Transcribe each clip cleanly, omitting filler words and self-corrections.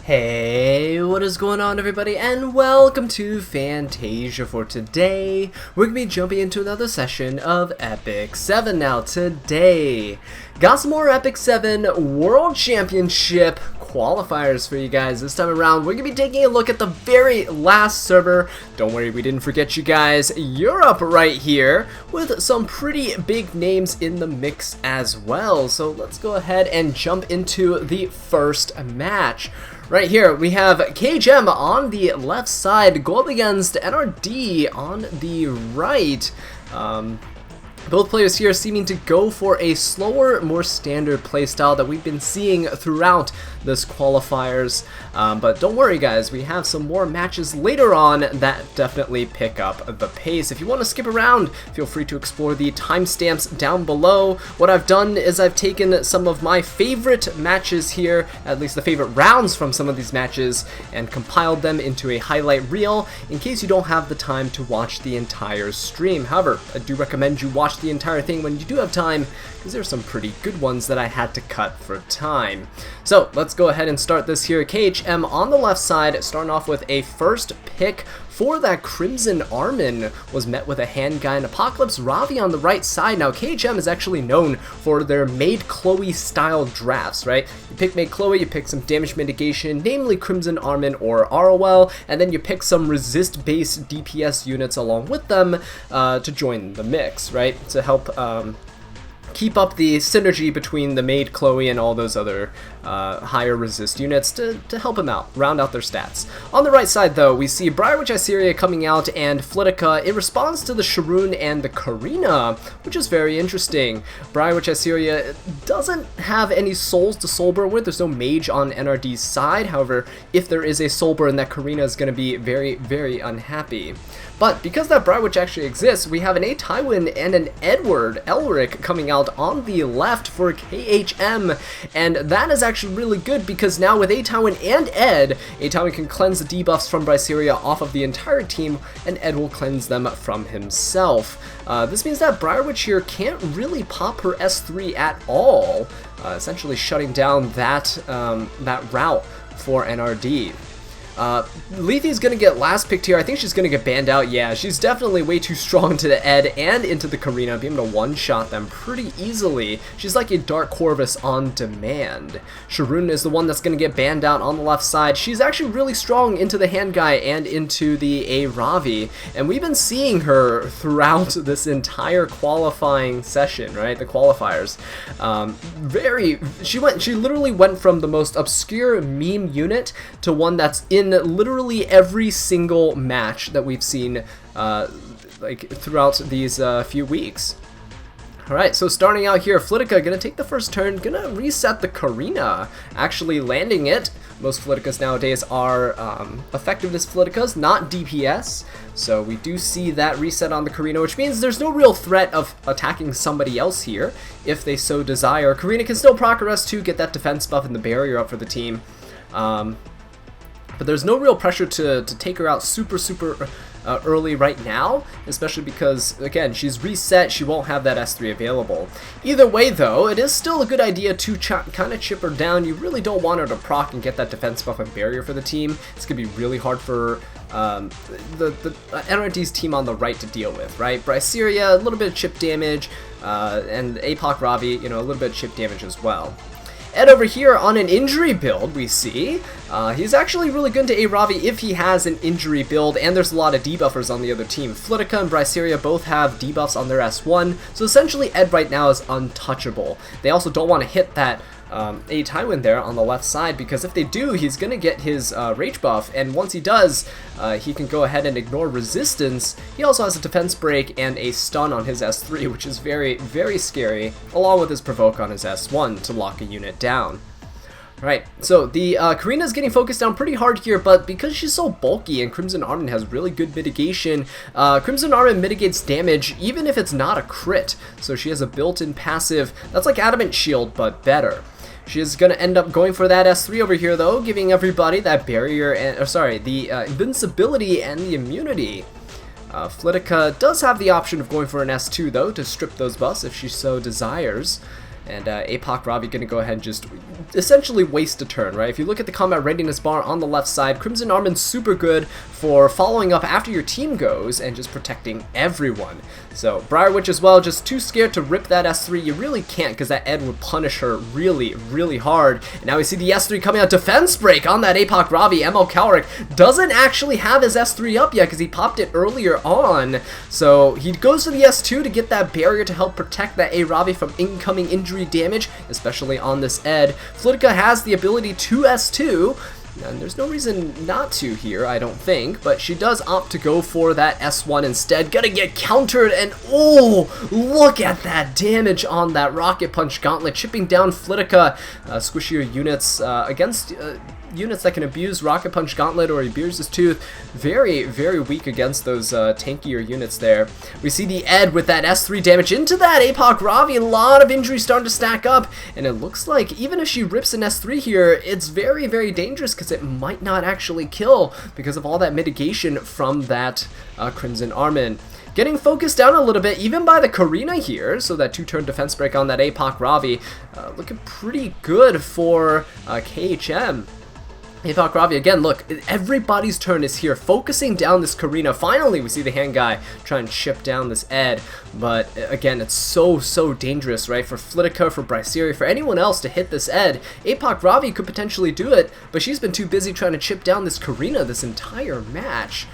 Hey, what is going on everybody, and welcome to Fantasia. For today, we're going to be jumping into another session of Epic 7. Now today, got some more Epic 7 World Championship qualifiers for you guys. This time around, we're going to be taking a look at the very last server. Don't worry, we didn't forget you guys. Europe right here, with some pretty big names in the mix as well. So let's go ahead and jump into the first match. Right here, we have khhm on the left side, go up against Nrd on the right. Both players here seeming to go for a slower, more standard playstyle that we've been seeing throughout this qualifiers. But don't worry guys, we have some more matches later on that definitely pick up the pace. If you want to skip around, feel free to explore the timestamps down below. What I've done is I've taken some of my favorite matches here, at least the favorite rounds from some of these matches, and compiled them into a highlight reel in case you don't have the time to watch the entire stream. However, I do recommend you watch the entire thing when you do have time, because there's some pretty good ones that I had to cut for time. So let's go ahead and start this here. khhm on the left side, starting off with a first pick for that Crimson Armin, was met with a handgun. Apocalypse Ravi on the right side. Now khhm is actually known for their Maid Chloe style drafts, right? You pick Maid Chloe, you pick some damage mitigation, namely Crimson Armin or ROL, and then you pick some resist based DPS units along with them to join the mix, right? To help keep up the synergy between the Maid Chloe and all those other higher resist units to help them out, round out their stats. On the right side though, we see Briarwitch Assyria coming out and Flitica in response to the Sharoon and the Karina, which is very interesting. Briarwitch Assyria doesn't have any souls to soulburn with. There's no mage on Nrd's side. However, if there is a soulburn, that Karina is going to be very, very unhappy. But because that Briarwitch actually exists, we have an A Tywin and an Edward Elric coming out on the left for khhm, and that is actually really good because now with A Tywin and Ed, A Tywin can cleanse the debuffs from Bryceria off of the entire team, and Ed will cleanse them from himself. This means that Briarwitch here can't really pop her S3 at all, essentially shutting down that route for Nrd. Lethe's gonna get last picked here. I think she's gonna get banned out. Yeah, she's definitely way too strong to the Ed and into the Karina, being able to one-shot them pretty easily. She's like a Dark Corvus on demand. Sharoon is the one that's gonna get banned out on the left side. She's actually really strong into the Handguy and into the A Ravi, and we've been seeing her throughout this entire qualifying session, right? The qualifiers. She literally went from the most obscure meme unit to one that's in literally every single match that we've seen like throughout these few weeks. Alright, so starting out here, Flitica gonna take the first turn, gonna reset the Karina, actually landing it. Most Fliticas nowadays are effectiveness Fliticas, not DPS, so we do see that reset on the Karina, which means there's no real threat of attacking somebody else here, if they so desire. Karina can still proc her S2, get that defense buff and the barrier up for the team. But there's no real pressure to take her out super early right now, especially because, again, she's reset, she won't have that S3 available. Either way, though, it is still a good idea to kind of chip her down. You really don't want her to proc and get that defense buff and barrier for the team. It's going to be really hard for the Nrd's team on the right to deal with, right? Bryceria, a little bit of chip damage, and Apoc Ravi, you know, a little bit of chip damage as well. Ed over here on an injury build, we see. He's actually really good to A Ravi if he has an injury build, and there's a lot of debuffers on the other team. Flitica and Bryceria both have debuffs on their S1, so essentially Ed right now is untouchable. They also don't want to hit that A Tywin there on the left side, because if they do, he's going to get his rage buff, and once he does, he can go ahead and ignore resistance. He also has a defense break and a stun on his S3, which is very, very scary, along with his provoke on his S1 to lock a unit down. Alright, so the Karina's getting focused down pretty hard here, but because she's so bulky and Crimson Armin has really good mitigation, Crimson Armin mitigates damage even if it's not a crit, so she has a built-in passive that's like Adamant Shield, but better. She is going to end up going for that S3 over here, though, giving everybody that barrier, and, the invincibility and the immunity. Flitica does have the option of going for an S2, though, to strip those buffs if she so desires. And APOC Ravi going to go ahead and just essentially waste a turn, right? If you look at the combat readiness bar on the left side, Crimson Armin's super good for following up after your team goes and just protecting everyone. So Briar Witch as well, just too scared to rip that S3. You really can't, because that Ed would punish her really, really hard. And now we see the S3 coming out. Defense break on that APOC Ravi. ML Calric doesn't actually have his S3 up yet because he popped it earlier on. So he goes to the S2 to get that barrier to help protect that A Ravi from incoming injury damage, especially on this Ed. Flitica has the ability to S2, and there's no reason not to here, I don't think, but she does opt to go for that S1 instead. Gonna get countered, and oh, look at that damage on that Rocket Punch Gauntlet, chipping down Flitica. Squishier units against units that can abuse Rocket Punch Gauntlet or Abuse Tooth. Very, very weak against those tankier units there. We see the Ed with that S3 damage into that APOC Ravi. A lot of injuries starting to stack up, and it looks like even if she rips an S3 here, it's very, very dangerous because it might not actually kill because of all that mitigation from that Crimson Armin. Getting focused down a little bit, even by the Karina here, so that 2-turn defense break on that APOC Ravi. Looking pretty good for KHM. APOC Ravi, again, look, everybody's turn is here, focusing down this Karina. Finally, we see the hand guy try and chip down this Ed, but again, it's so dangerous, right? For Flitica, for Bryseri, for anyone else to hit this Ed. APOC Ravi could potentially do it, but she's been too busy trying to chip down this Karina this entire match.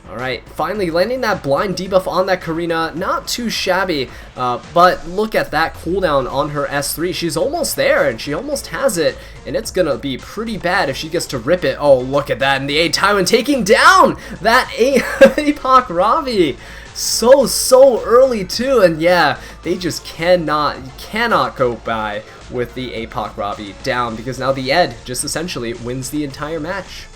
Alright, finally landing that blind debuff on that Karina, not too shabby, but look at that cooldown on her S3. She's almost there, and she almost has it, and it's gonna be pretty bad if she gets to rip it. Oh, look at that, and the A Tywin taking down that APOC Ravi. So early too, and yeah, they just cannot go by with the APOC Ravi down, because now the Ed just essentially wins the entire match.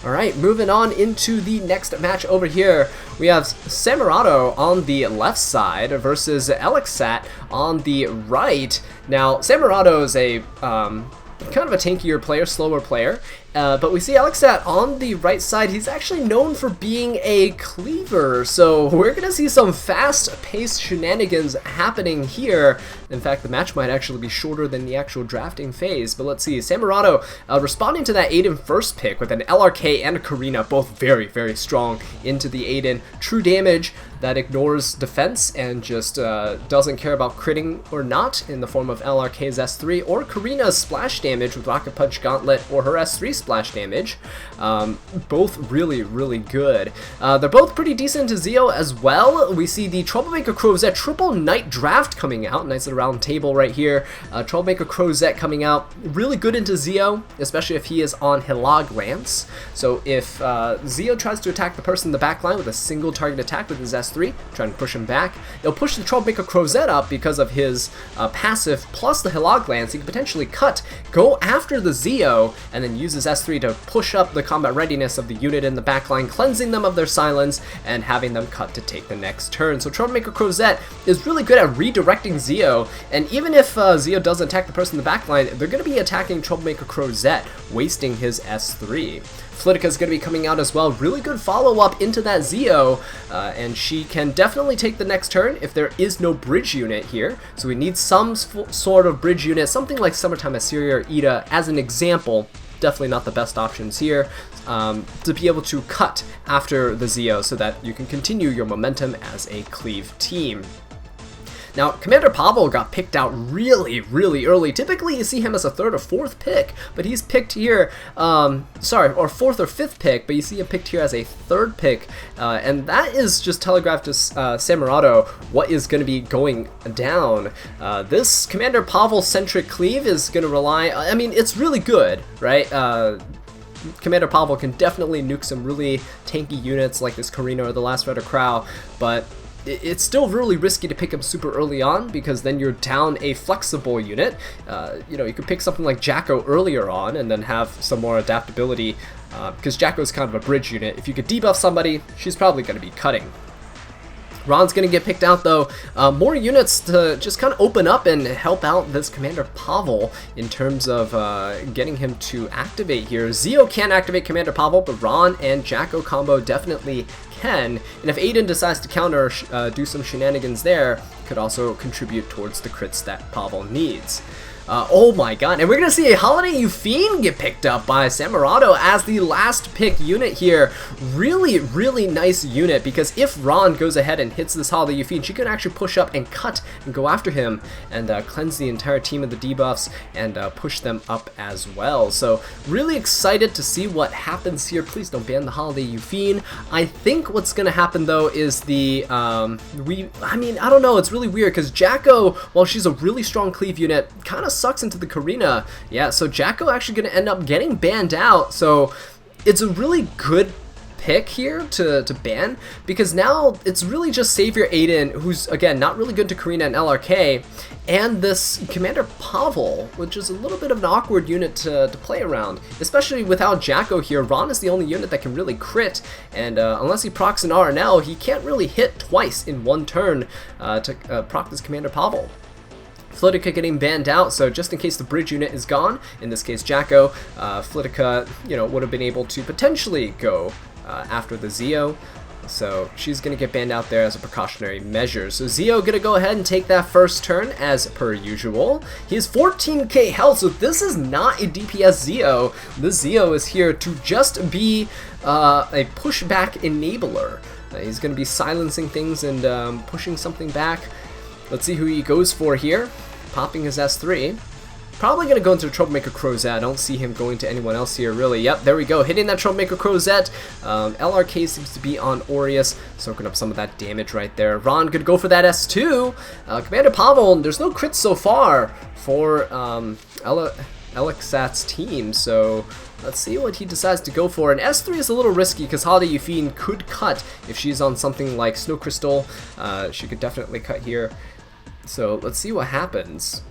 Alright, moving on into the next match over here. We have Samuhrado on the left side versus elecsat on the right. Now, Samuhrado is a kind of a tankier player, slower player, but we see elecsat on the right side. He's actually known for being a cleaver, so we're going to see some fast-paced shenanigans happening here. In fact, the match might actually be shorter than the actual drafting phase, but let's see. Samuhrado responding to that Aiden first pick with an LRK and a Karina, both very strong into the Aiden. True damage that ignores defense and just doesn't care about critting or not in the form of LRK's S3 or Karina's splash damage with Rocket Punch Gauntlet or her S3 splash damage. Both really good. They're both pretty decent to Zeo as well. We see the Troublemaker Crozet Triple Knight Draft coming out. Nice little round table right here. Troublemaker Crozet coming out. Really good into Zeo, especially if he is on Hilag Lance. So if Zeo tries to attack the person in the back line with a single target attack with his S3, trying to push him back, it'll push the Troublemaker Crozet up because of his passive plus the Hilag Lance. He can potentially cut, go after the Zeo, and then use his S3 to push up the combat readiness of the unit in the backline, cleansing them of their silence and having them cut to take the next turn. So Troublemaker Crozet is really good at redirecting Zeo, and even if Zeo doesn't attack the person in the backline, they're going to be attacking Troublemaker Crozet, wasting his S3. Flitica is going to be coming out as well. Really good follow-up into that Zeo, and she can definitely take the next turn if there is no bridge unit here. So we need some sort of bridge unit, something like Summertime Assyria or Ida as an example. Definitely not the best options here, to be able to cut after the Zeo so that you can continue your momentum as a cleave team. Now, Commander Pavel got picked out really early. Typically, you see him as a 3rd or 4th pick, but he's picked here, or 4th or 5th pick, but you see him picked here as a 3rd pick, and that is just telegraphed to Samuhrado what is going to be going down. This Commander Pavel-centric cleave is going to rely, I mean, it's really good, right? Commander Pavel can definitely nuke some really tanky units like this Karina or the Last Rider Crow, but it's still really risky to pick him super early on because then you're down a flexible unit. You know, you could pick something like Jacko earlier on and then have some more adaptability because Jacko is kind of a bridge unit. If you could debuff somebody, she's probably going to be cutting. Ron's going to get picked out though. More units to just kind of open up and help out this Commander Pavel in terms of getting him to activate here. Zio can't activate Commander Pavel, but Ron and Jacko combo definitely can. And if Aiden decides to counter, do some shenanigans there, could also contribute towards the crits that Pavel needs. Oh my god, and we're going to see a Holiday Euphine get picked up by Samuhrado as the last pick unit here. Really, really nice unit, because if Ron goes ahead and hits this Holiday Euphine, she can actually push up and cut and go after him and cleanse the entire team of the debuffs and push them up as well. So really excited to see what happens here. Please don't ban the Holiday Euphine. I think what's going to happen though is the, I don't know, it's really weird because Jacko, while she's a really strong cleave unit, kind of sucks into the Karina. Yeah, so Jacko actually going to end up getting banned out. So it's a really good pick here to ban, because now it's really just Savior Aiden, who's again not really good to Karina and LRK, and this Commander Pavel, which is a little bit of an awkward unit to play around, especially without Jacko here. Ron is the only unit that can really crit, and unless he procs an RNL, he can't really hit twice in one turn to proc this Commander Pavel. Flitica getting banned out, so just in case the bridge unit is gone, in this case Jacko, Flitica, would have been able to potentially go after the Zio. So she's going to get banned out there as a precautionary measure. So Zio going to go ahead and take that first turn as per usual. He has 14k health, so this is not a DPS Zio. This Zio is here to just be a pushback enabler. He's going to be silencing things and pushing something back. Let's see who he goes for here. Popping his S3. Probably going to go into the Troublemaker Crozet. I don't see him going to anyone else here, really. Yep, there we go. Hitting that Troublemaker Crozet. LRK seems to be on Aureus, soaking up some of that damage right there. Ron could go for that S2. Commander Pavel, there's no crits so far for elecsat's team, so let's see what he decides to go for. And S3 is a little risky because Holiday Euphine could cut if she's on something like Snow Crystal. She could definitely cut here. So let's see what happens.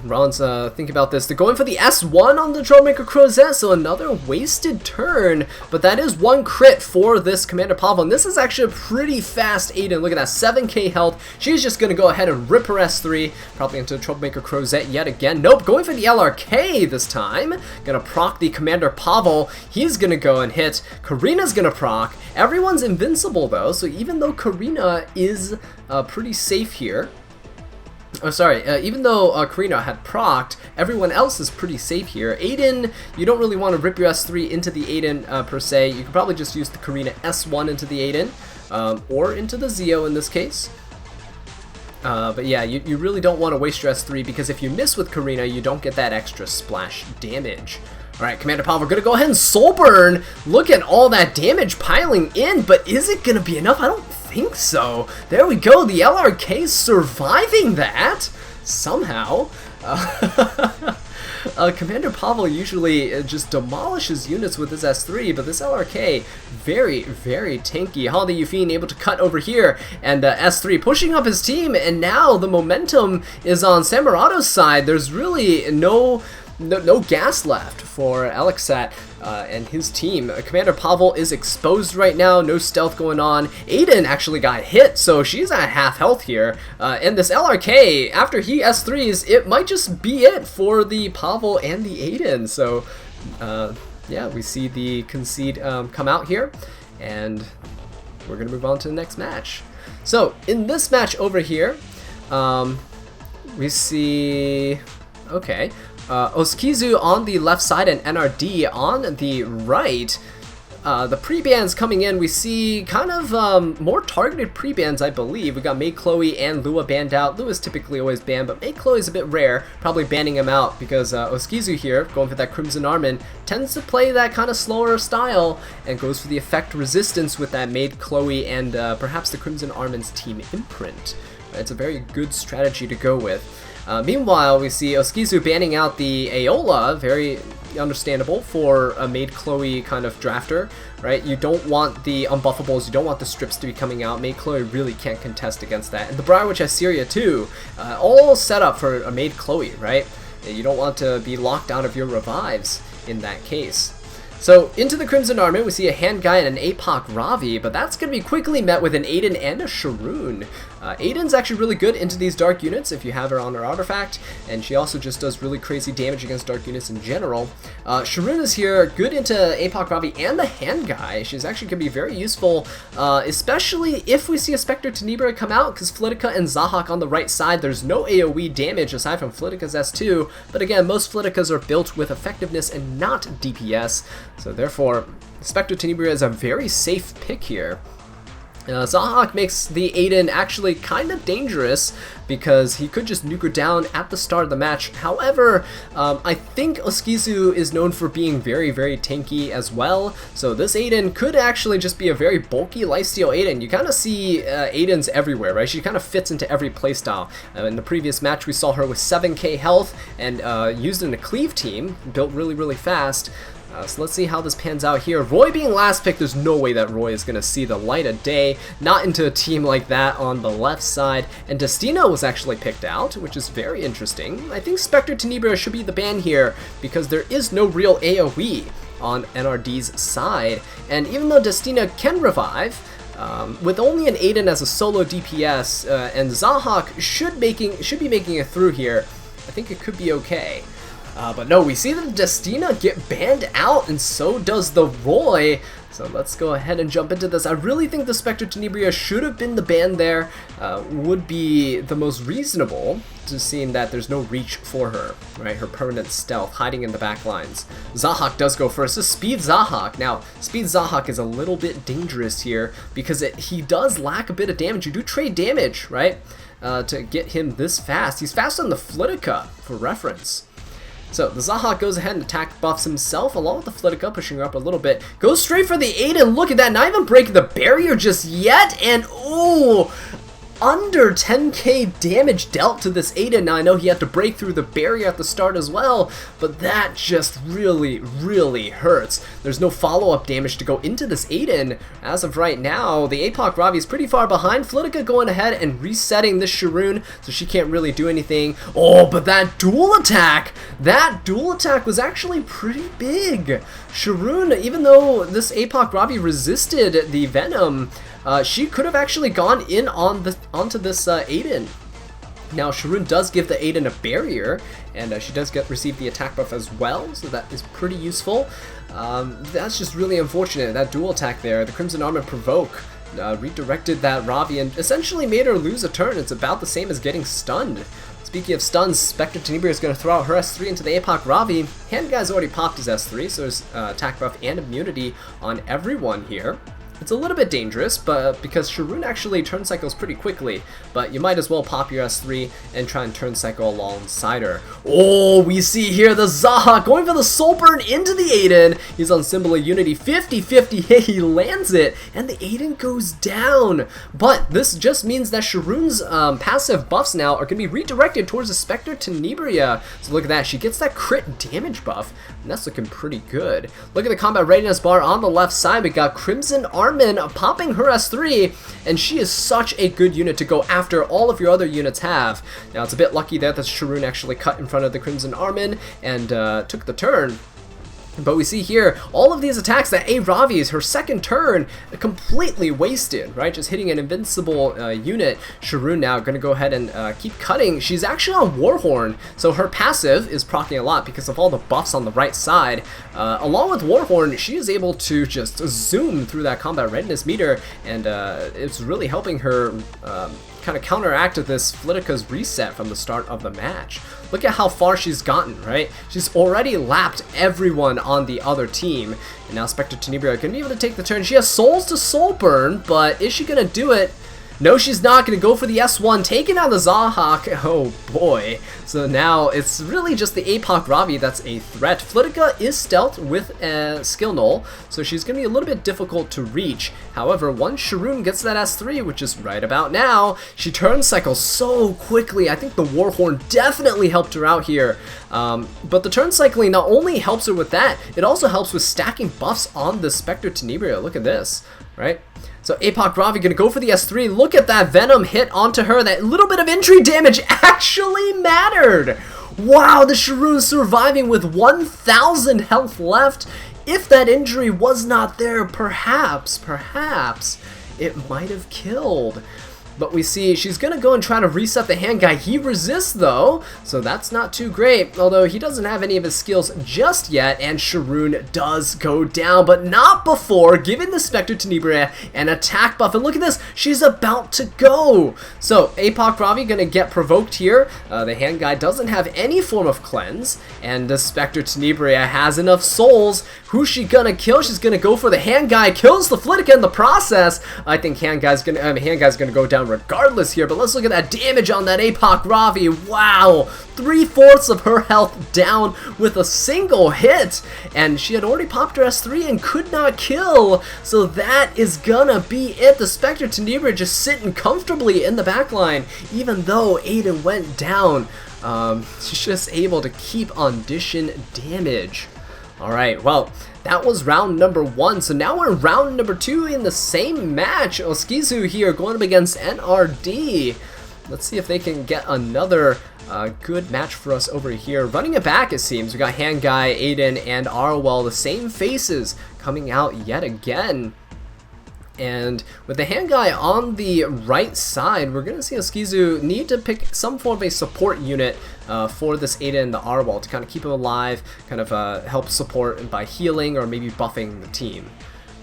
Ron's thinking about this. They're going for the S1 on the Troublemaker Crozet, so another wasted turn, but that is one crit for this Commander Pavel, and this is actually a pretty fast Aiden. Look at that, 7k health. She's just going to go ahead and rip her S3, probably into the Troublemaker Crozet yet again. Nope, going for the LRK this time. Going to proc the Commander Pavel. He's going to go and hit. Karina's going to proc. Everyone's invincible though, so even though Karina is pretty safe here, oh, sorry, even though Karina had procced, everyone else is pretty safe here. Aiden, you don't really want to rip your S3 into the Aiden per se. You can probably just use the Karina S1 into the Aiden, or into the Zio in this case. But yeah, you really don't want to waste your S3, because if you miss with Karina, you don't get that extra splash damage. Alright, Commander Pavel, we're going to go ahead and Soul Burn. Look at all that damage piling in, but is it going to be enough? I don't think so. There we go, the LRK surviving that somehow. Commander Pavel usually just demolishes units with his S3, but this LRK, very, very tanky. Holiday Euphine able to cut over here, and S3 pushing up his team, and now the momentum is on Samuhrado's side. There's really no gas left for elecsat and his team. Commander Pavel is exposed right now, no stealth going on. Aiden actually got hit, so she's at half health here. And this LRK, after he S3s, it might just be it for the Pavel and the Aiden. So yeah, we see the concede come out here, and we're going to move on to the next match. So in this match over here, we see, okay, Oskizu on the left side and NRD on the right. The pre-bans coming in, we see kind of more targeted pre-bans, I believe. We got Maid Chloe and Lua banned out. Lua's typically always banned, but Maid Chloe's a bit rare, probably banning him out because Oskizu here, going for that Crimson Armin, tends to play that kind of slower style and goes for the effect resistance with that Maid Chloe and perhaps the Crimson Armin's team imprint. It's a very good strategy to go with. Meanwhile, we see Oskizu banning out the Aeola, very understandable for a Maid Chloe kind of drafter, right? You don't want the unbuffables, you don't want the strips to be coming out. Maid Chloe really can't contest against that. And the Briarwitch Assyria too, all set up for a Maid Chloe, right? You don't want to be locked out of your revives in that case. So into the Crimson Army, we see a Hand Guy and an APOC Ravi, but that's going to be quickly met with an Aiden and a Sharoon. Aiden's actually really good into these dark units if you have her on her artifact, and she also just does really crazy damage against dark units in general. Sharoon is here, good into APOC Ravi and the Hand Guy. She's actually going to be very useful, especially if we see a Spectre Tenebria come out, because Flitica and Zahak on the right side, there's no AoE damage aside from Flitica's S2, but again, most Fliticas are built with effectiveness and not DPS, so therefore, Spectre Tenebria is a very safe pick here. Zahak makes the Aiden actually kind of dangerous because he could just nuke her down at the start of the match. However, I think Oskizu is known for being very, very tanky as well. So this Aiden could actually just be a very bulky lifesteal Aiden. You kind of see Aidens everywhere, right? She kind of fits into every playstyle. In the previous match, we saw her with 7k health and used in a cleave team, built really, really fast. So let's see how this pans out here. Roy being last pick, there's no way that Roy is going to see the light of day. Not into a team like that on the left side. And Destino was actually picked out, which is very interesting. I think Spectre Tenebria should be the ban here because there is no real AoE on NRD's side. And even though Destino can revive, with only an Aiden as a solo DPS, and Zahak should be making it through here, I think it could be okay. But no, we see the Destina get banned out, and so does the Roy. So let's go ahead and jump into this. I really think the Spectre Tenebria should have been the ban there. Would be the most reasonable, to seeing that there's no reach for her, right? Her permanent stealth, hiding in the back lines. Zahak does go first. This Speed Zahak. Now, Speed Zahak is a little bit dangerous here because he does lack a bit of damage. You do trade damage, right? To get him this fast. He's fast on the Flitica, for reference. So the Zahak goes ahead and attack buffs himself along with the Flitica, pushing her up a little bit. Goes straight for the Aiden. Look at that, not even breaking the barrier just yet. And oh, under 10k damage dealt to this Aiden. Now I know he had to break through the barrier at the start as well, but that just really, really hurts. There's no follow-up damage to go into this Aiden. As of right now, the APOC Ravi is pretty far behind. Flitica going ahead and resetting this Sharoon, so she can't really do anything. Oh, but that dual attack was actually pretty big. Sharoon, even though this APOC Ravi resisted the Venom, she could have actually gone in onto this Aiden. Now Sharoon does give the Aiden a barrier, and she does receive the attack buff as well, so that is pretty useful. That's just really unfortunate, that dual attack there. The Crimson Armor Provoke redirected that Ravi and essentially made her lose a turn. It's about the same as getting stunned. Speaking of stuns, Spectre Tenebria is going to throw out her S3 into the APOC Ravi. Hand Guy's already popped his S3, so there's attack buff and immunity on everyone here. It's a little bit dangerous, but because Sharoon actually turn cycles pretty quickly, but you might as well pop your S3 and try and turn cycle alongside her. Oh, we see here the Zahak going for the soul burn into the Aiden. He's on Symbol of Unity, 50-50, hey, he lands it, and the Aiden goes down. But this just means that Sharoon's passive buffs now are going to be redirected towards the Spectre Tenebria. So look at that, she gets that crit damage buff, and that's looking pretty good. Look at the combat readiness bar on the left side. We got Crimson Armin popping her S3, and she is such a good unit to go after all of your other units have. Now it's a bit lucky that Sharoon actually cut in front of the Crimson Armin and took the turn. But we see here, all of these attacks that Ravi's, her second turn, completely wasted, right? Just hitting an invincible unit. Sharoon now going to go ahead and keep cutting. She's actually on Warhorn, so her passive is proccing a lot because of all the buffs on the right side. Along with Warhorn, she is able to just zoom through that combat readiness meter, and it's really helping her kind of counteract this Flitica's reset from the start of the match. Look at how far she's gotten, right? She's already lapped everyone on the other team. And now Spectre Tenebria can be able to take the turn. She has souls to soul burn, but is she going to do it? No, she's not going to go for the S1, taking out the Zahak. Oh boy. So now it's really just the APOC Ravi that's a threat. Flitica is stealthed with a skill null, so she's going to be a little bit difficult to reach. However, once Sharoon gets that S3, which is right about now, she turn cycles so quickly. I think the Warhorn definitely helped her out here. But the turn cycling not only helps her with that, it also helps with stacking buffs on the Spectre Tenebria. Look at this, right? So APOC Ravi gonna go for the S3. Look at that Venom hit onto her. That little bit of entry damage actually mattered. Wow, the Sharoon surviving with 1,000 health left. If that injury was not there, perhaps it might have killed. But we see she's going to go and try to reset the hand guy. He resists though, so that's not too great. Although he doesn't have any of his skills just yet, and Sharoon does go down, but not before giving the Spectre Tenebria an attack buff. And look at this, she's about to go. So Apoc Ravi going to get provoked here. The hand guy doesn't have any form of cleanse, and the Spectre Tenebria has enough souls. Who's she going to kill? She's going to go for the hand guy, kills the Flitica in the process. I think hand guy's going to go down regardless here, but let's look at that damage on that Apoc Ravi. Wow, 3/4 of her health down with a single hit, and she had already popped her S3 and could not kill, so that is gonna be it. The Spectre Tenebria just sitting comfortably in the backline, even though Aiden went down. She's just able to keep on dishing damage. Alright, well, that was round number 1, so now we're in round number 2 in the same match. Oskizu here going up against NRD. Let's see if they can get another good match for us over here. Running it back, it seems. We got Hand Guy, Aiden, and Arwell, the same faces coming out yet again. And with the hand guy on the right side, we're going to see Oskizu need to pick some form of a support unit for this Aiden and the Arwell to kind of keep him alive, kind of help support by healing or maybe buffing the team.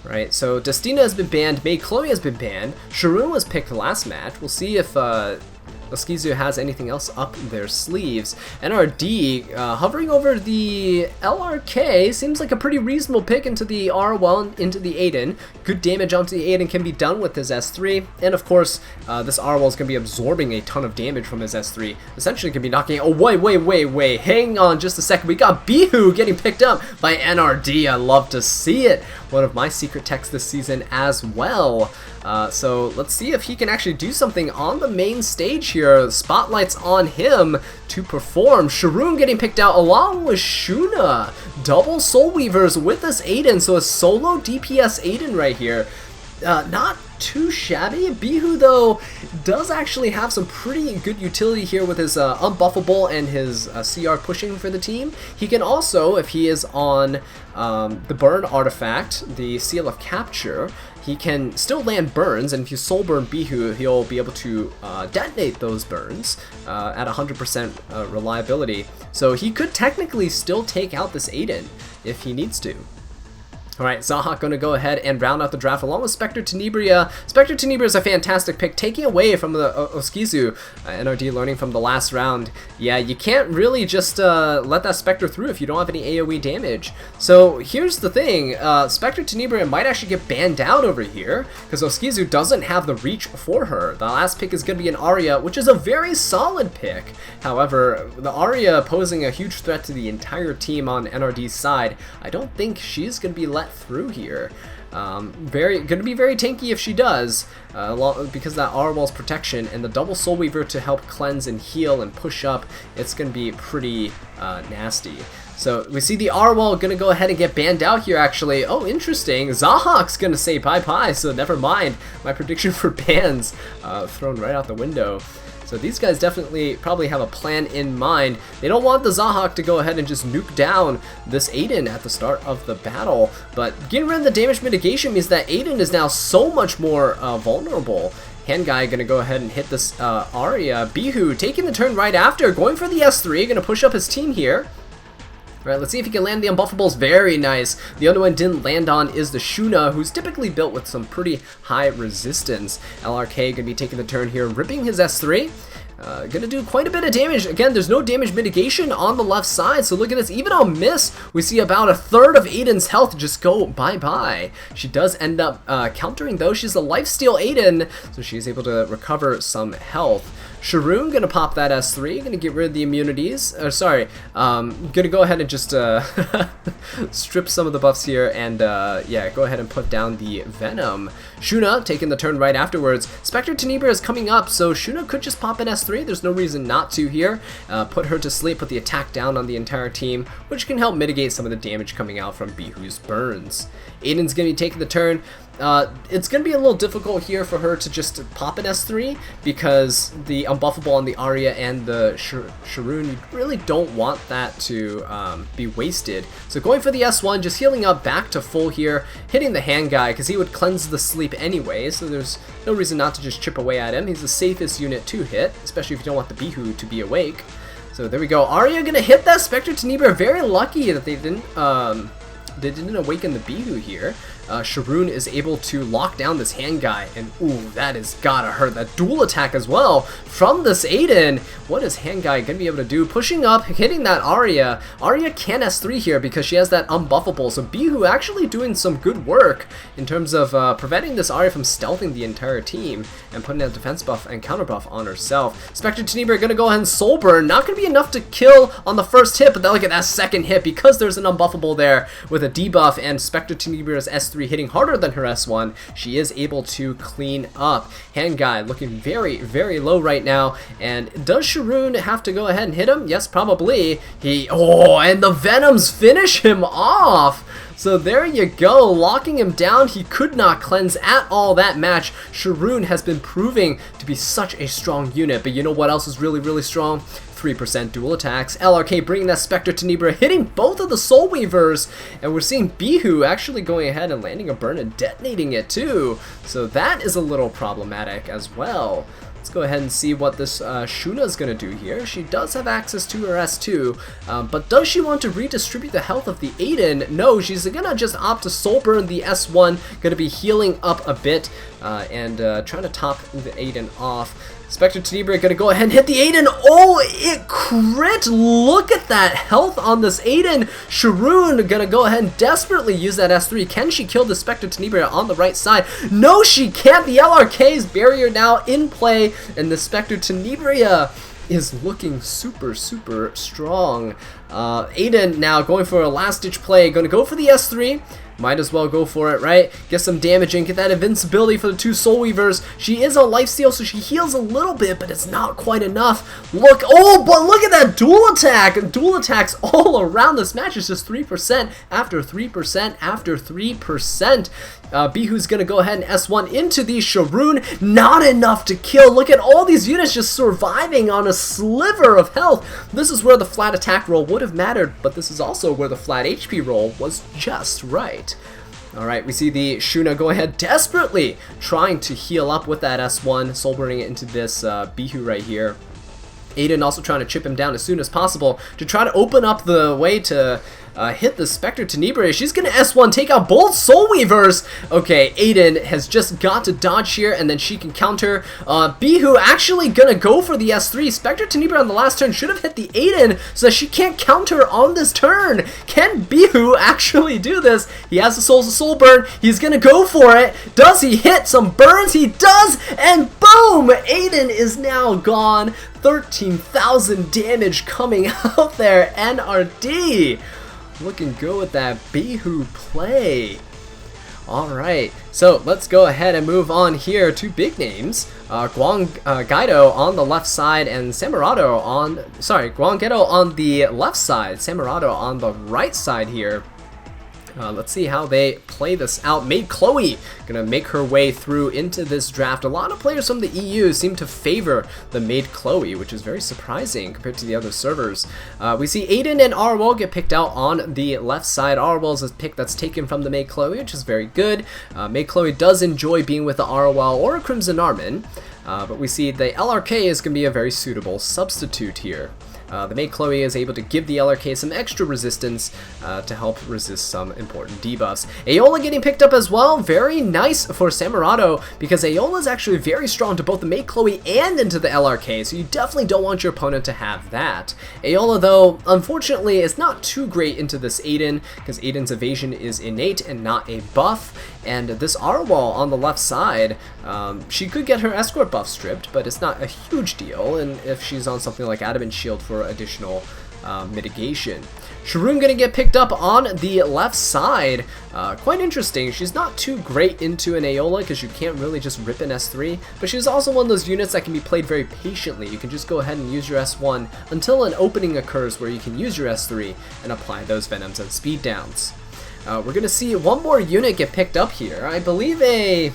Right, so Destina has been banned, May Chloe has been banned, Sharoon was picked last match. We'll see if Oskizu has anything else up their sleeves. NRD hovering over the LRK seems like a pretty reasonable pick into the Arwell, into the Aiden. Good damage onto the Aiden can be done with his S3, and of course this Arwell is going to be absorbing a ton of damage from his S3. Essentially going to be knocking. Oh wait, hang on just a second. We got Bihu getting picked up by NRD. I love to see it. One of my secret techs this season as well. So let's see if he can actually do something on the main stage here. Spotlight's on him to perform. Sharoon getting picked out along with Shuna. Double Soul Weavers with this Aiden, so a solo DPS Aiden right here. Not too shabby. Bihu though does actually have some pretty good utility here with his unbuffable and his CR pushing for the team. He can also, if he is on the burn artifact, the Seal of Capture, he can still land burns, and if you soul burn Bihu, he'll be able to detonate those burns at 100% reliability. So he could technically still take out this Aiden if he needs to. Alright, Zahak going to go ahead and round out the draft along with Spectre Tenebria. Spectre Tenebria is a fantastic pick, taking away from the Oskizu. NRD learning from the last round. Yeah, you can't really just let that Spectre through if you don't have any AoE damage. So here's the thing, Spectre Tenebria might actually get banned out over here, because Oskizu doesn't have the reach for her. The last pick is going to be an Arya, which is a very solid pick. However, the Arya posing a huge threat to the entire team on NRD's side, I don't think she's going to be let through here. Gonna be very tanky if she does, because that Arwell's protection and the double Soul Weaver to help cleanse and heal and push up, it's gonna be pretty nasty. So we see the Arwell gonna go ahead and get banned out here actually. Oh, interesting. Zahak's gonna say bye-bye, so never mind. My prediction for bans thrown right out the window. So these guys definitely probably have a plan in mind. They don't want the Zahak to go ahead and just nuke down this Aiden at the start of the battle. But getting rid of the damage mitigation means that Aiden is now so much more vulnerable. Hand Guy gonna go ahead and hit this Arya. Bihu taking the turn right after, going for the S3, gonna push up his team here. Alright, let's see if he can land the unbuffables. Very nice. The only one didn't land on is the Shuna, who's typically built with some pretty high resistance. LRK gonna be taking the turn here, ripping his S3. Gonna do quite a bit of damage. Again, there's no damage mitigation on the left side, so look at this. Even on miss, we see about a third of Aiden's health just go bye-bye. She does end up countering, though. She's a lifesteal Aiden, so she's able to recover some health. Sharoon gonna pop that S3, gonna get rid of the immunities. Gonna go ahead and just strip some of the buffs here and yeah, go ahead and put down the Venom. Shuna taking the turn right afterwards. Spectre Tenebria is coming up, so Shuna could just pop an S3. There's no reason not to here. Put her to sleep, put the attack down on the entire team, which can help mitigate some of the damage coming out from Bihu's burns. Aiden's gonna be taking the turn. it's going to be a little difficult here for her to just pop an S3 because the unbuffable on the Arya and the Sharoon, you really don't want that to be wasted. So going for the S1, just healing up back to full here, hitting the hand guy because he would cleanse the sleep anyway, so there's no reason not to just chip away at him. He's the safest unit to hit, especially if you don't want the Bihu to be awake. So there we go. Arya gonna hit that Spectre Tenebra. Very lucky that they didn't awaken the Bihu here. Sharoon is able to lock down this hand guy, and ooh, that has gotta hurt. That dual attack as well from this Aiden. What is hand guy gonna be able to do? Pushing up, hitting that Arya. Arya can S3 here because she has that unbuffable, so Bihu actually doing some good work in terms of preventing this Arya from stealthing the entire team and putting a defense buff and counter buff on herself. Spectre Tenebra gonna go ahead and soul burn. Not gonna be enough to kill on the first hit, but then look at that second hit because there's an unbuffable there with a debuff, and Spectre Tenebra's S3 hitting harder than her S1, she is able to clean up. Hand guy looking very, very low right now. And does Sharoon have to go ahead and hit him? Yes, probably. And the Venoms finish him off. So there you go, locking him down. He could not cleanse at all that match. Sharoon has been proving to be such a strong unit, but you know what else is really, really strong? 3% dual attacks. LRK bringing that Spectre Tenebra, hitting both of the Soul Weavers, and we're seeing Bihu actually going ahead and landing a burn and detonating it too. So that is a little problematic as well. Let's go ahead and see what this Shuna is going to do here. She does have access to her S2, but does she want to redistribute the health of the Aiden? No, she's going to just opt to soul burn the S1, going to be healing up a bit and trying to top the Aiden off. Spectre Tenebra gonna go ahead and hit the Aiden. Oh, it crit! Look at that health on this Aiden. Sharoon gonna go ahead and desperately use that S3. Can she kill the Spectre Tenebra on the right side? No, she can't. The LRK's barrier now in play, and the Spectre Tenebra is looking super, super strong. Aiden now going for a last-ditch play. Gonna go for the S3. Might as well go for it, right? Get some damage and get that invincibility for the two Soul Weavers. She is on lifesteal, so she heals a little bit, but it's not quite enough. Look, oh, but look at that dual attack! Dual attacks all around this match. It's just 3% after 3% after 3%. Bihu's gonna go ahead and S1 into the Sharoon. Not enough to kill. Look at all these units just surviving on a sliver of health. This is where the flat attack roll would have mattered, but this is also where the flat HP roll was just right. Alright, we see the Shuna go ahead desperately trying to heal up with that S1, soul burning it into this Bihu right here. Aiden also trying to chip him down as soon as possible to try to open up the way to hit the Spectre Tenebra. She's gonna S1 take out both Soul Weavers. Okay, Aiden has just got to dodge here, and then she can counter. Bihu actually gonna go for the S3. Spectre Tenebra on the last turn should have hit the Aiden so that she can't counter on this turn. Can Bihu actually do this? He has the Souls of Soul Burn. He's gonna go for it. Does he hit some burns? He does, and boom! Aiden is now gone. 13,000 damage coming out there. NRD. Looking good with that Bihu play. Alright, so let's go ahead and move on here to big names. Gwanggaeto on the left side and Samuhrado on... Gwanggaeto on the left side, Samuhrado on the right side here. Let's see how they play this out. Maid Chloe gonna make her way through into this draft. A lot of players from the EU seem to favor the Maid Chloe, which is very surprising compared to the other servers. We see Aiden and Arwell get picked out on the left side. Arwell is a pick that's taken from the Maid Chloe, which is very good. Maid Chloe does enjoy being with the Arwell or a Crimson Armin, but we see the LRK is gonna be a very suitable substitute here. The Maid Chloe is able to give the LRK some extra resistance to help resist some important debuffs. Aola getting picked up as well. Very nice for Samuhrado because Aola is actually very strong to both the Maid Chloe and into the LRK, so you definitely don't want your opponent to have that. Aola, though, unfortunately, is not too great into this Aiden because Aiden's evasion is innate and not a buff. And this Arwell on the left side, she could get her escort buff stripped, but it's not a huge deal, and if she's on something like Adamant Shield for additional mitigation. Sharoon gonna get picked up on the left side. Quite interesting. She's not too great into an Aola because you can't really just rip an S3, but she's also one of those units that can be played very patiently. You can just go ahead and use your S1 until an opening occurs where you can use your S3 and apply those Venoms and speed downs. We're gonna see one more unit get picked up here. I believe I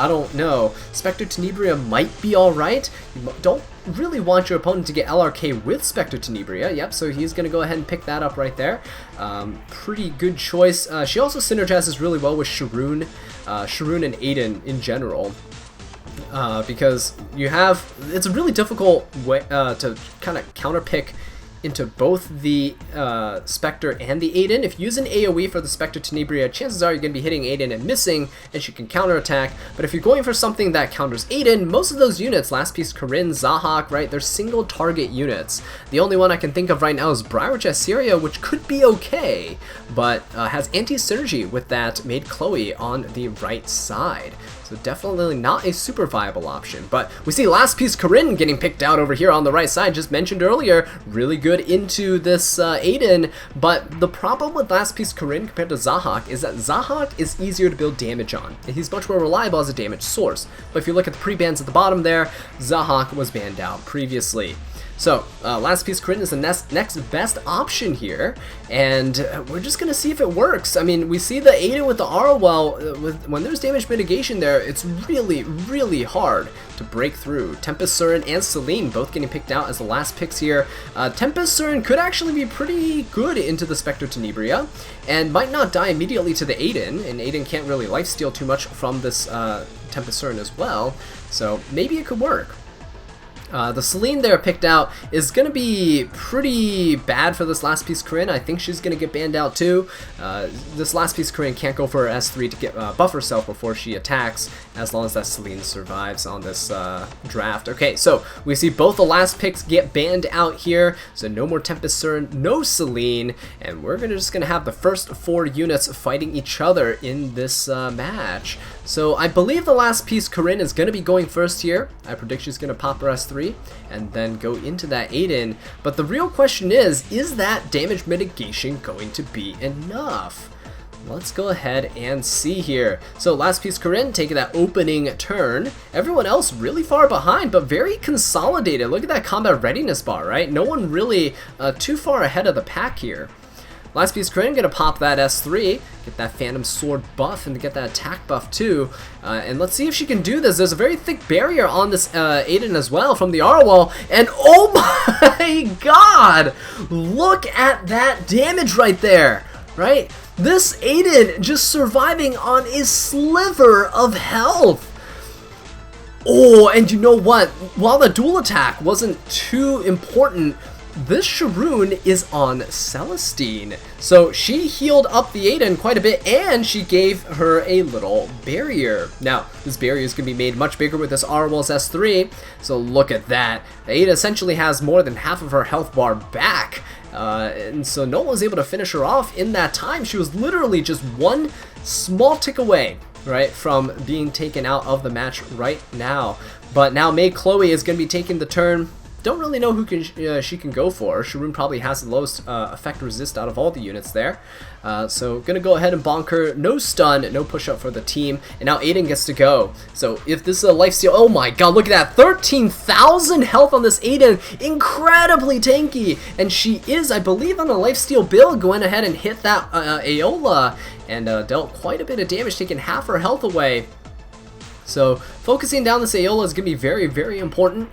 don't know. Spectre Tenebria might be alright. You don't really want your opponent to get LRK with Spectre Tenebria. Yep, so he's gonna go ahead and pick that up right there. Pretty good choice. She also synergizes really well with Sharoon and Aiden in general. Because it's a really difficult way to kind of counterpick into both the Spectre and the Aiden. If you use an AoE for the Spectre Tenebria, chances are you're going to be hitting Aiden and missing, and she can counterattack. But if you're going for something that counters Aiden, most of those units, Last Piece Corinne, Zahak, right, they're single target units. The only one I can think of right now is Briarwitch Assyria, which could be okay, but has anti-synergy with that Maid Chloe on the right side. So definitely not a super viable option. But we see Last Piece Corinne getting picked out over here on the right side, just mentioned earlier. Really good into this Aiden. But the problem with Last Piece Corinne compared to Zahak is that Zahak is easier to build damage on. And he's much more reliable as a damage source. But if you look at the pre-bans at the bottom there, Zahak was banned out previously. So, Last Piece Corinne is the next best option here, and we're just going to see if it works. I mean, we see the Aiden with the Arwell, when there's damage mitigation there, it's really, really hard to break through. Tempest Surin and Celine both getting picked out as the last picks here. Tempest Surin could actually be pretty good into the Spectre Tenebria, and might not die immediately to the Aiden, and Aiden can't really lifesteal too much from this Tempest Surin as well, so maybe it could work. The Celine there picked out is going to be pretty bad for this Last Piece Corinne. I think she's going to get banned out too. This Last Piece Corinne can't go for her S3 to get buff herself before she attacks, as long as that Celine survives on this draft. Okay, so we see both the last picks get banned out here, so no more Tempest Surin, no Celine, and we're just going to have the first 4 units fighting each other in this match. So I believe the Last Piece Corinne is going to be going first here. I predict she's going to pop her S3 and then go into that Aiden. But the real question is that damage mitigation going to be enough? Let's go ahead and see here. So Last Piece Corinne taking that opening turn. Everyone else really far behind, but very consolidated. Look at that combat readiness bar, right? No one really too far ahead of the pack here. Last Piece Corinne gonna pop that S3, get that Phantom Sword buff, and get that attack buff too. And let's see if she can do this. There's a very thick barrier on this Aiden as well from the Arwell, and oh my god! Look at that damage right there, right? This Aiden just surviving on a sliver of health. Oh, and you know what? While the dual attack wasn't too important, this Sharoon is on Celestine, so she healed up the Aiden quite a bit, and she gave her a little barrier. Now, this barrier is going to be made much bigger with this Arwell's S3, so look at that. The Aiden essentially has more than half of her health bar back, and so no one was able to finish her off in that time. She was literally just one small tick away, right, from being taken out of the match right now. But now Maid Chloe is going to be taking the turn. Don't really know who she can go for. Sharoon probably has the lowest effect resist out of all the units there. So gonna go ahead and bonk her. No stun, no push up for the team. And now Aiden gets to go. So if this is a lifesteal, oh my god, look at that. 13,000 health on this Aiden. Incredibly tanky. And she is, I believe, on a lifesteal build, going ahead and hit that Aola. And dealt quite a bit of damage, taking half her health away. So focusing down this Aola is going to be very, very important,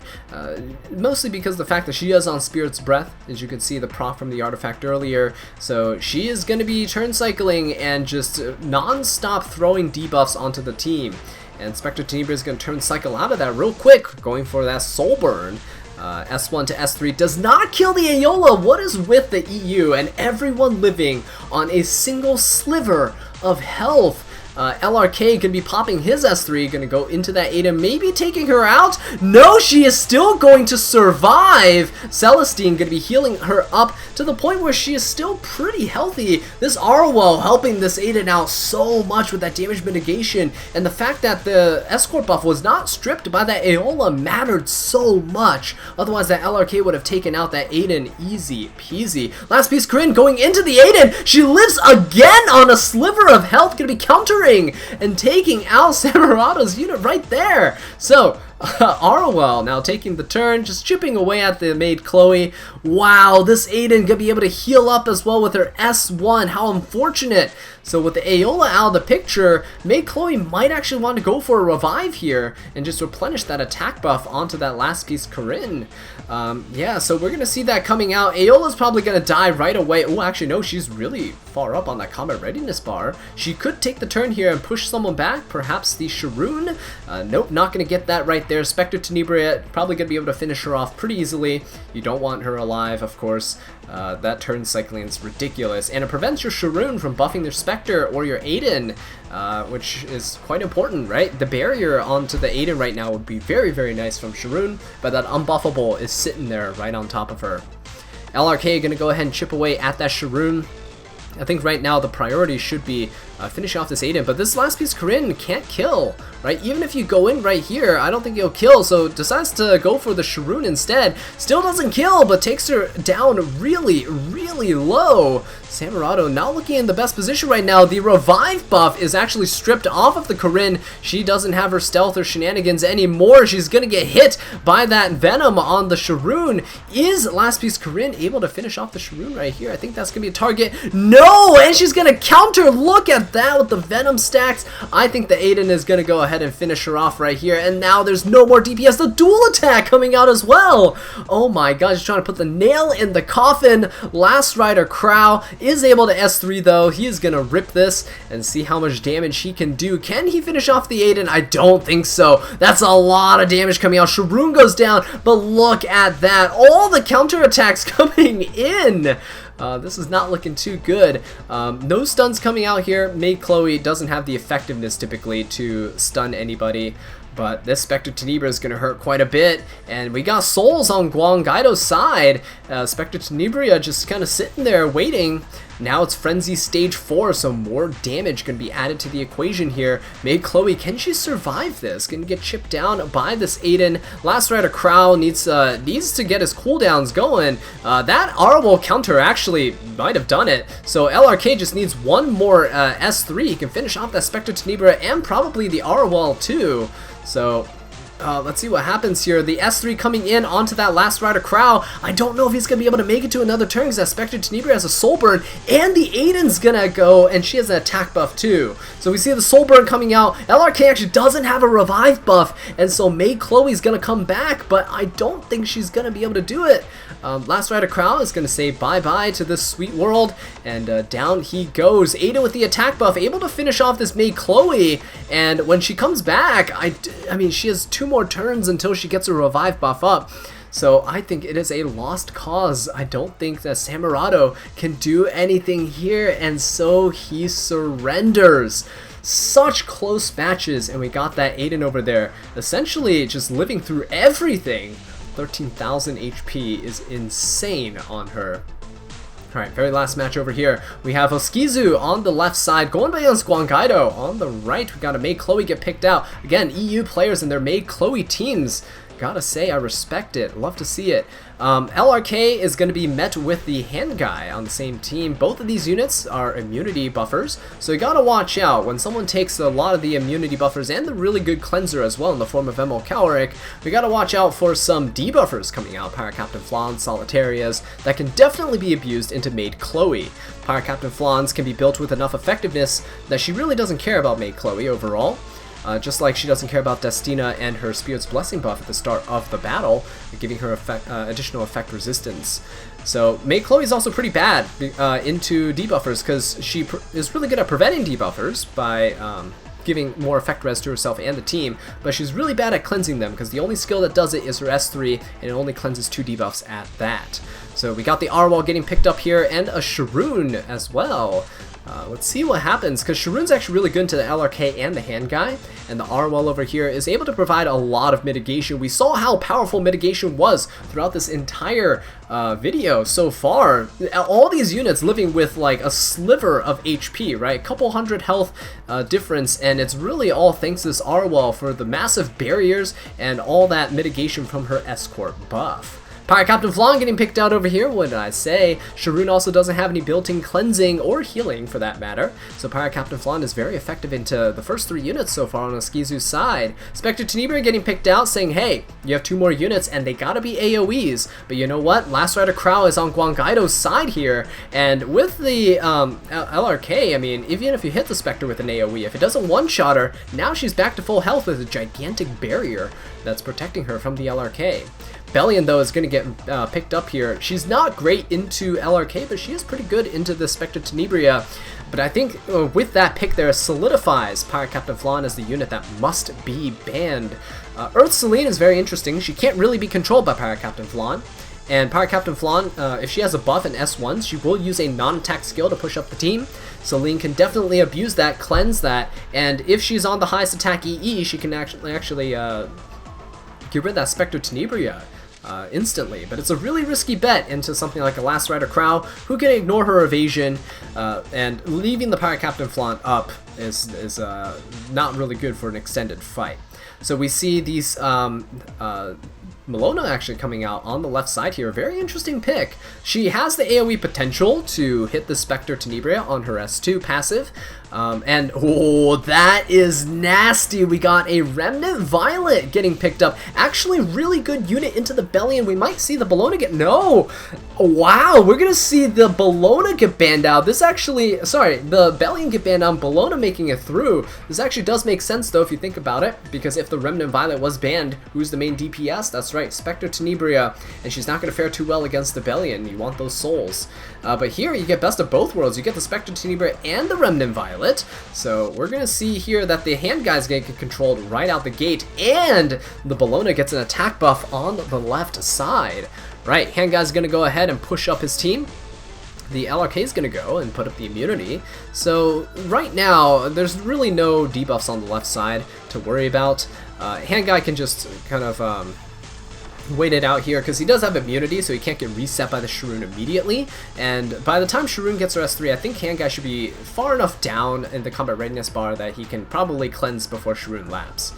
mostly because of the fact that she is on Spirit's Breath, as you can see the proc from the artifact earlier. So she is going to be turn cycling and just non-stop throwing debuffs onto the team. And Spectre Tenebria is going to turn cycle out of that real quick, going for that Soul Burn. S1 to S3 does not kill the Aola. What is with the EU and everyone living on a single sliver of health? LRK can be popping his S3, gonna go into that Aiden, maybe taking her out. No, she is still going to survive. Celestine gonna be healing her up to the point where she is still pretty healthy. This Arwell helping this Aiden out so much with that damage mitigation, and the fact that the escort buff was not stripped by that Aola mattered so much. Otherwise that LRK would have taken out that Aiden easy peasy. Last Piece Corinne going into the Aiden. She lives again on a sliver of health, gonna be countering and taking out Samuhrado's unit right there. So Arwell now taking the turn, just chipping away at the maid Chloe. Wow, this Aiden gonna be able to heal up as well with her S1. How unfortunate. So with the Aeola out of the picture, maid Chloe might actually want to go for a revive here and just replenish that attack buff onto that last piece Corinne. Yeah, so we're gonna see that coming out. Aeola's probably gonna die right away. Oh, actually no, she's really far up on that combat readiness bar. She could take the turn here and push someone back, perhaps the Sharoon. Nope, not gonna get that right there. Spectre Tenebria probably gonna be able to finish her off pretty easily. You don't want her alive, of course. That turn cycling is ridiculous, and it prevents your Sharoon from buffing their Spectre or your Aiden, which is quite important, right? The barrier onto the Aiden right now would be very, very nice from Sharoon, but that unbuffable is sitting there right on top of her. LRK gonna go ahead and chip away at that Sharoon. I think right now the priority should be finishing off this Aiden, but this last piece Corinne can't kill, right? Even if you go in right here, I don't think he'll kill, so decides to go for the Sharoon instead. Still doesn't kill, but takes her down really, really low. Samuhrado not looking in the best position right now. The revive buff is actually stripped off of the Corinne. She doesn't have her stealth or shenanigans anymore. She's gonna get hit by that venom on the Sharoon. Is last piece Corinne able to finish off the Sharoon right here? I think that's gonna be a target. No, and she's gonna counter. Look at that with the venom stacks. I think the Aiden is gonna go ahead and finish her off right here, and now there's no more DPS. The dual attack coming out as well. Oh my god, he's trying to put the nail in the coffin. Last Rider Crow is able to S3 though. He is gonna rip this and see how much damage he can do. Can he finish off the Aiden? I don't think so. That's a lot of damage coming out. Sharoon goes down, but look at that. All the counterattacks coming in. This is not looking too good. No stuns coming out here. Maid Chloe doesn't have the effectiveness typically to stun anybody, but this Spectre Tenebria is going to hurt quite a bit. And we got souls on Gwanggaeto's side. Spectre Tenebria just kind of sitting there waiting. Now it's Frenzy Stage 4, so more damage going to be added to the equation here. Maid Chloe, can she survive this? Going to get chipped down by this Aiden. Last Rider Crow needs to get his cooldowns going. That Arwell counter actually might have done it. So LRK just needs one more S3. He can finish off that Spectre Tenebria and probably the Arwell too. So let's see what happens here. The S3 coming in onto that last Rider Crow. I don't know if he's going to be able to make it to another turn because that Spectre Tenebria has a soul burn, and the Aiden's going to go, and she has an attack buff too. So we see the soul burn coming out. LRK actually doesn't have a revive buff, and so Maid Chloe's going to come back, but I don't think she's going to be able to do it. Last Rider Crow is going to say bye-bye to this sweet world, and down he goes. Aiden with the attack buff, able to finish off this Maid Chloe, and when she comes back, I mean, she has 2 more turns until she gets a revive buff up. So I think it is a lost cause. I don't think that Samuhrado can do anything here, and so he surrenders. Such close matches, and we got that Aiden over there essentially just living through everything. 13,000 HP is insane on her. Alright, very last match over here. We have Oskizu on the left side, going against Gwanggaeto. On the right, we got a Maid Chloe get picked out. Again, EU players and their Maid Chloe teams. Gotta say, I respect it. Love to see it. LRK is going to be met with the hand guy on the same team. Both of these units are immunity buffers, so you gotta watch out. When someone takes a lot of the immunity buffers and the really good cleanser as well in the form of Emil Calric, we gotta watch out for some debuffers coming out. Pyro Captain Flan, Solitarias, that can definitely be abused into Maid Chloe. Pyro Captain Flans can be built with enough effectiveness that she really doesn't care about Maid Chloe overall. Just like she doesn't care about Destina and her Spirit's Blessing buff at the start of the battle, giving her additional effect resistance. So Maid Chloe is also pretty bad into debuffers because she is really good at preventing debuffers by giving more effect res to herself and the team, but she's really bad at cleansing them because the only skill that does it is her S3, and it only cleanses 2 debuffs at that. So we got the Arwell getting picked up here, and a Sharoon as well. Let's see what happens, because Sharoon's actually really good into the LRK and the hand guy, and the Arwell over here is able to provide a lot of mitigation. We saw how powerful mitigation was throughout this entire video so far. All these units living with like a sliver of HP, right? A couple hundred health difference, and it's really all thanks to this Arwell for the massive barriers and all that mitigation from her Escort buff. Pirate Captain Flan getting picked out over here. What did I say? Sharoon also doesn't have any built-in cleansing or healing for that matter. So Pirate Captain Flan is very effective into the first 3 units so far on Oskizu's side. Spectre Tenebria getting picked out, saying, hey, you have 2 more units and they gotta be AoEs. But you know what? Last Rider Crow is on Gwanggaeto's side here. And with the LRK, I mean, even if you hit the Spectre with an AoE, if it doesn't one-shot her, now she's back to full health with a gigantic barrier that's protecting her from the LRK. Bellion, though, is going to get picked up here. She's not great into LRK, but she is pretty good into the Spectre Tenebria. But I think with that pick there, solidifies Pirate Captain Flan as the unit that must be banned. Earth Celine is very interesting. She can't really be controlled by Pirate Captain Flan. And Pirate Captain Flan, if she has a buff in S1, she will use a non-attack skill to push up the team. Celine can definitely abuse that, cleanse that, and if she's on the highest attack EE, she can actually get rid of that Spectre Tenebria instantly. But it's a really risky bet into something like a Last Rider Crow, who can ignore her evasion, and leaving the Pirate Captain Flan up is not really good for an extended fight. So we see these Melona actually coming out on the left side here. A very interesting pick. She has the AoE potential to hit the Spectre Tenebria on her S2 passive. And oh, that is nasty. We got a Remnant Violet getting picked up. Actually, really good unit into the Bellion. We might see the Bellona get... No! Wow, we're going to see the Bellona get banned out. This actually... Sorry, the Bellion get banned out, Bellona making it through. This actually does make sense, though, if you think about it. Because if the Remnant Violet was banned, who's the main DPS? That's right, Spectre Tenebria. And she's not going to fare too well against the Bellion. You want those souls. But here, you get best of both worlds. You get the Spectre Tenebria and the Remnant Violet. So we're going to see here that the hand guys get controlled right out the gate, and the Bellona gets an attack buff on the left side. Right, hand guy's going to go ahead and push up his team. The LRK is going to go and put up the immunity. So right now, there's really no debuffs on the left side to worry about. Hand guy can just kind of... wait it out here because he does have immunity, so he can't get reset by the Sharoon immediately. And by the time Sharoon gets her S3, I think Hand Guy should be far enough down in the combat readiness bar that he can probably cleanse before Sharoon laps.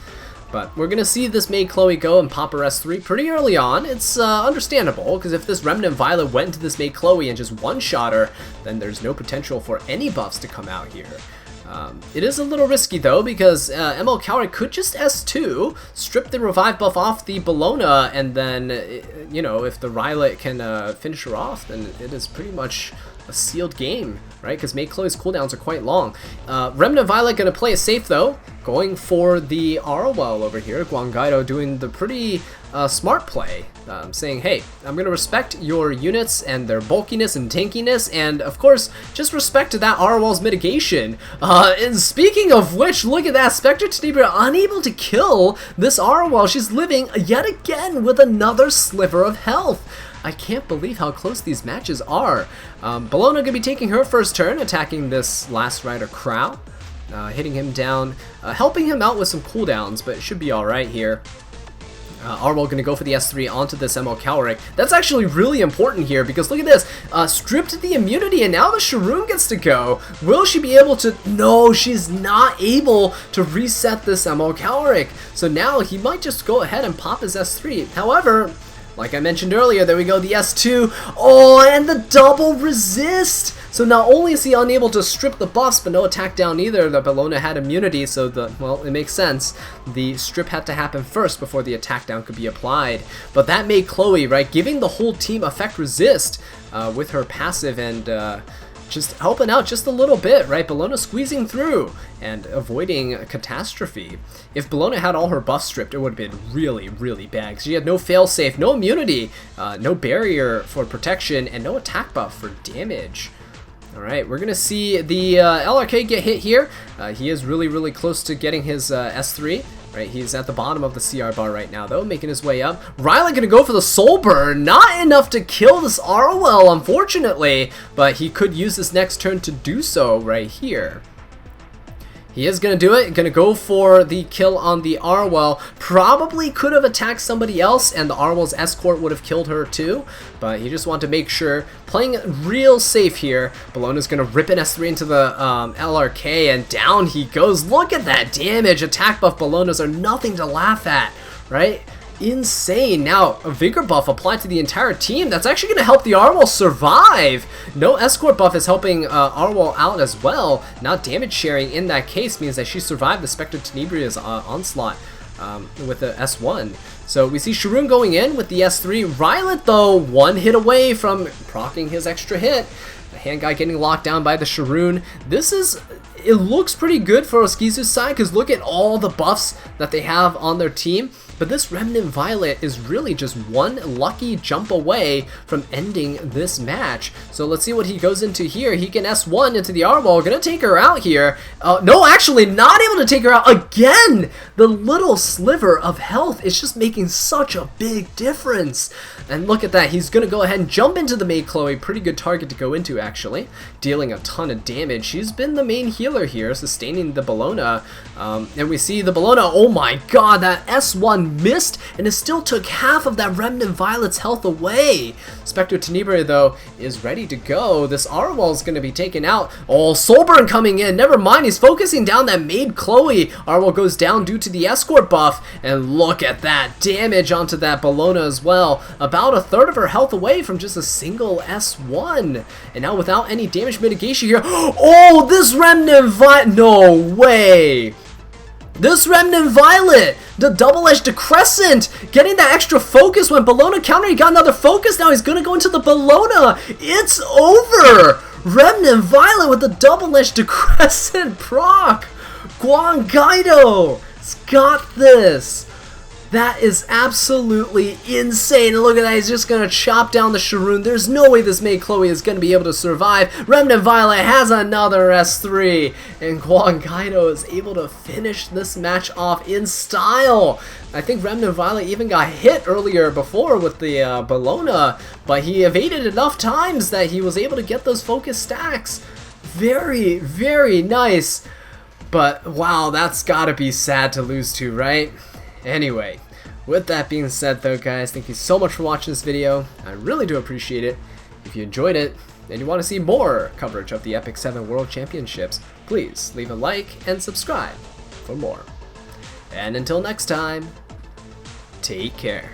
But we're going to see this maid Chloe go and pop her S3 pretty early on. It's understandable, because if this Remnant Violet went into this maid Chloe and just one-shot her, then there's no potential for any buffs to come out here. It is a little risky though, because ML Coward could just S2, strip the revive buff off the Bellona, and then, you know, if the Rylet can finish her off, then it is pretty much a sealed game, right? Because Maid Chloe's cooldowns are quite long. Remnant Violet gonna play it safe though, going for the Arwell over here. Gwanggaeto doing the pretty smart play, saying, hey, I'm gonna respect your units and their bulkiness and tankiness, and of course, just respect to that Arwell's mitigation. And speaking of which, look at that, Spectre Tenebria unable to kill this Arwell. She's living yet again with another sliver of health. I can't believe how close these matches are. Bellona gonna be taking her first turn, attacking this Last Rider Crow, hitting him down, helping him out with some cooldowns, but it should be alright here. Arwell gonna go for the S3 onto this ML Cowrick. That's actually really important here, because look at this. Stripped the immunity, and now the Sharoon gets to go. Will she be able to... No, she's not able to reset this ML Cowrick. So now he might just go ahead and pop his S3. However... like I mentioned earlier, there we go, the S2. Oh, and the double resist! So not only is he unable to strip the buffs, but no attack down either. The Bellona had immunity, so well, it makes sense. The strip had to happen first before the attack down could be applied. But that made Chloe, right, giving the whole team effect resist with her passive, and just helping out just a little bit, right? Bellona squeezing through and avoiding a catastrophe. If Bellona had all her buffs stripped, it would have been really, really bad, because she had no failsafe, no immunity, no barrier for protection, and no attack buff for damage. Alright, we're going to see the LRK get hit here. He is really, really close to getting his S3. Right, he's at the bottom of the CR bar right now, though, making his way up. Rylan gonna go for the Soul Burn. Not enough to kill this Arwell, unfortunately, but he could use this next turn to do so right here. He is going to do it, going to go for the kill on the Arwell. Probably could have attacked somebody else, and the Arwell's escort would have killed her too, but he just wanted to make sure. Playing it real safe here. Bellona's going to rip an S3 into the LRK, and down he goes. Look at that damage. Attack buff Bellonas are nothing to laugh at, right? insane. Now, a Vigor buff applied to the entire team. That's actually going to help the Arwol survive. No Escort buff is helping Arwol out as well. Not damage sharing in that case means that she survived the Spectre Tenebria's onslaught with the S1. So we see Sharoon going in with the S3. Rylet, though, one hit away from proccing his extra hit. The hand guy getting locked down by the Sharoon. It looks pretty good for Oskizu's side, because look at all the buffs that they have on their team. But this Remnant Violet is really just one lucky jump away from ending this match. So let's see what he goes into here. He can S1 into the Arwol. Gonna take her out here. No, actually not able to take her out again. The little sliver of health is just making such a big difference. And look at that. He's gonna go ahead and jump into the maid Chloe. Pretty good target to go into, actually. Dealing a ton of damage. She's been the main healer here, sustaining the Bellona. And we see the Bellona. Oh my god, that S1 missed, and it still took half of that Remnant Violet's health away. Spectre Tenebria, though, is ready to go. This Arwol is going to be taken out. Oh, Soulburn coming in. Never mind, he's focusing down that maid Chloe. Arwol goes down due to the Escort buff, and look at that damage onto that Bellona as well. About a third of her health away from just a single S1. And now without any damage mitigation here. Oh, this Remnant Violet. No way. This Remnant Violet, the double-edged Decrescent, getting that extra focus when Bellona countered. He got another focus. Now he's going to go into the Bellona. It's over. Remnant Violet with the double-edged Decrescent proc. Gwanggaeto has got this. That is absolutely insane. And look at that, he's just going to chop down the Sharoon. There's no way this maid Chloe is going to be able to survive. Remnant Violet has another S3. And Gwanggaeto is able to finish this match off in style. I think Remnant Violet even got hit earlier before with the Bellona, but he evaded enough times that he was able to get those focus stacks. Very, very nice. But wow, that's got to be sad to lose to, right? Anyway, with that being said though, guys, thank you so much for watching this video. I really do appreciate it. If you enjoyed it and you want to see more coverage of the Epic 7 World Championships, please leave a like and subscribe for more. And until next time, take care.